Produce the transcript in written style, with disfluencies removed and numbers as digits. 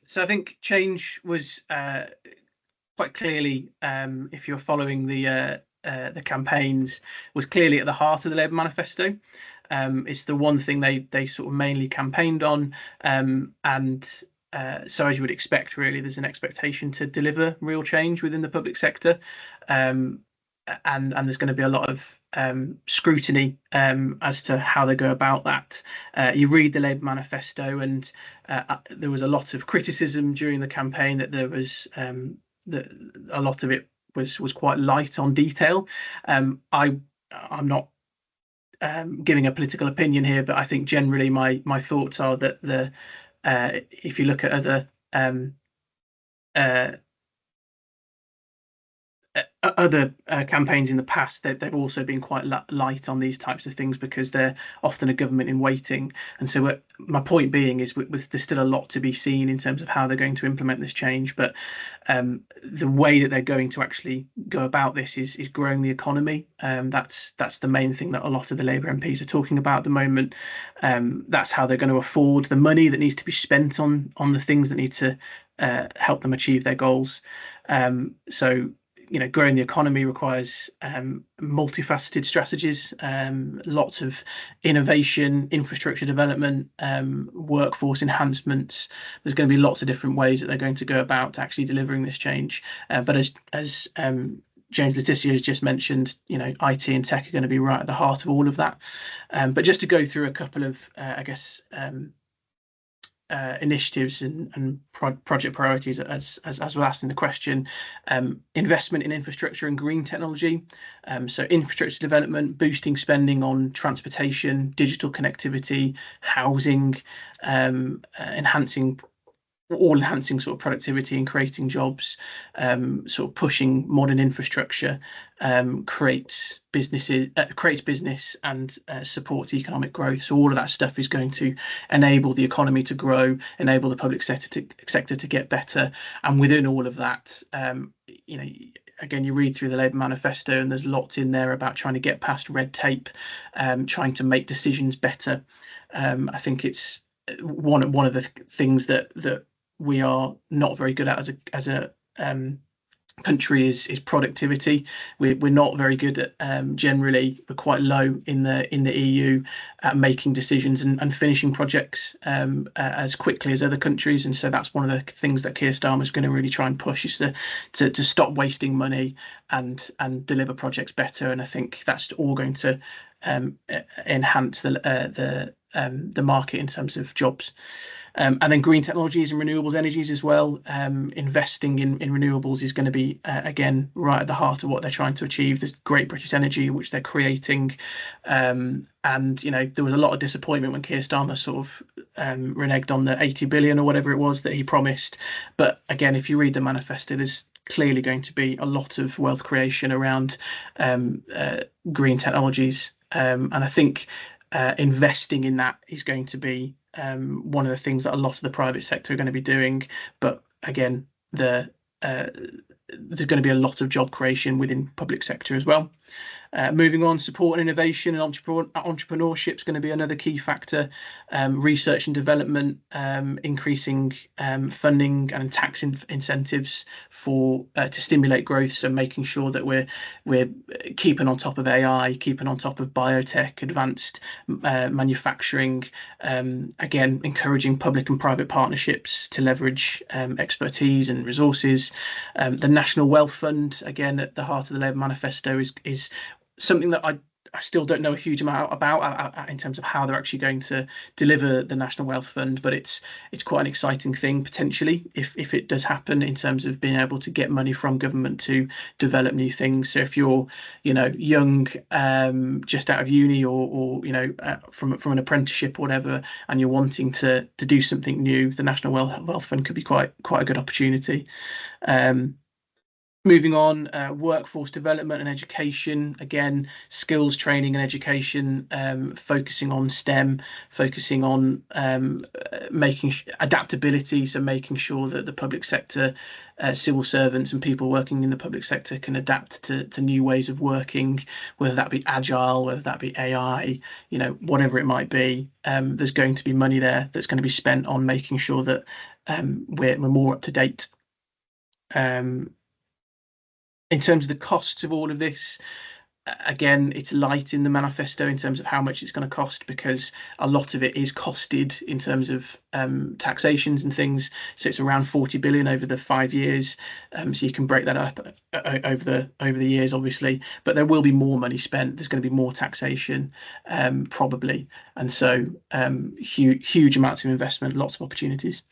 So I think change was quite clearly, if you're following the campaigns, was clearly at the heart of the Labour manifesto. It's the one thing they sort of mainly campaigned on, and so as you would expect, really, there's an expectation to deliver real change within the public sector, um, and there's going to be a lot of scrutiny as to how they go about that. You read the Labour manifesto, and there was a lot of criticism during the campaign that there was that a lot of it was quite light on detail. I'm not giving a political opinion here, but I think generally my thoughts are that the if you look at other uh, campaigns in the past, they've also been quite light on these types of things because they're often a government in waiting. And so, my point being is, there's still a lot to be seen in terms of how they're going to implement this change. But the way that they're going to actually go about this is growing the economy. That's the main thing that a lot of the Labour MPs are talking about at the moment. That's how they're going to afford the money that needs to be spent on the things that need to help them achieve their goals. So growing the economy requires multifaceted strategies, lots of innovation, infrastructure development, workforce enhancements. There's going to be lots of different ways that they're going to go about actually delivering this change. But as James Le Tissier has just mentioned, IT and tech are going to be right at the heart of all of that. But just to go through a couple of, initiatives and project priorities, as was asked in the question. Investment in infrastructure and green technology. So infrastructure development, boosting spending on transportation, digital connectivity, housing, enhancing sort of productivity and creating jobs, sort of pushing modern infrastructure, creates business and supports economic growth. So all of that stuff is going to enable the economy to grow, enable the public sector to get better. And within all of that, again, you read through the Labour manifesto, and there's lots in there about trying to get past red tape, trying to make decisions better. I think it's one of the things that we are not very good at as a country is productivity. We're not very good at, generally we're quite low in the EU at making decisions and finishing projects as quickly as other countries. And so that's one of the things that Keir Starmer is going to really try and push, is to stop wasting money and deliver projects better. And I think that's all going to enhance the market in terms of jobs. And then green technologies and renewables energies as well. Investing in renewables is going to be, again, right at the heart of what they're trying to achieve. There's Great British Energy, which they're creating. And, there was a lot of disappointment when Keir Starmer sort of reneged on the 80 billion or whatever it was that he promised. But again, if you read the manifesto, there's clearly going to be a lot of wealth creation around green technologies. And I think investing in that is going to be one of the things that a lot of the private sector are going to be doing. But again, there's going to be a lot of job creation within public sector as well. Moving on, support and innovation and entrepreneurship is going to be another key factor. Research and development, increasing funding and tax incentives to stimulate growth. So making sure that we're keeping on top of AI, keeping on top of biotech, advanced manufacturing. Again, encouraging public and private partnerships to leverage expertise and resources. The National Wealth Fund, again at the heart of the Labour manifesto, is something that I still don't know a huge amount about in terms of how they're actually going to deliver the National Wealth Fund, but it's quite an exciting thing potentially if it does happen, in terms of being able to get money from government to develop new things. So if you're young, just out of uni, or from an apprenticeship or whatever, and you're wanting to do something new, the National Wealth Fund could be quite a good opportunity. Moving on, workforce development and education. Again, skills training and education, focusing on STEM, focusing on making adaptability, so making sure that the public sector, civil servants and people working in the public sector can adapt to new ways of working, whether that be agile, whether that be AI, whatever it might be. There's going to be money there that's going to be spent on making sure that we're more up to date. In terms of the costs of all of this, again, it's light in the manifesto in terms of how much it's going to cost, because a lot of it is costed in terms of taxations and things. So it's around 40 billion over the 5 years. So you can break that up over the years, obviously, but there will be more money spent. There's going to be more taxation, probably, and so huge amounts of investment, lots of opportunities.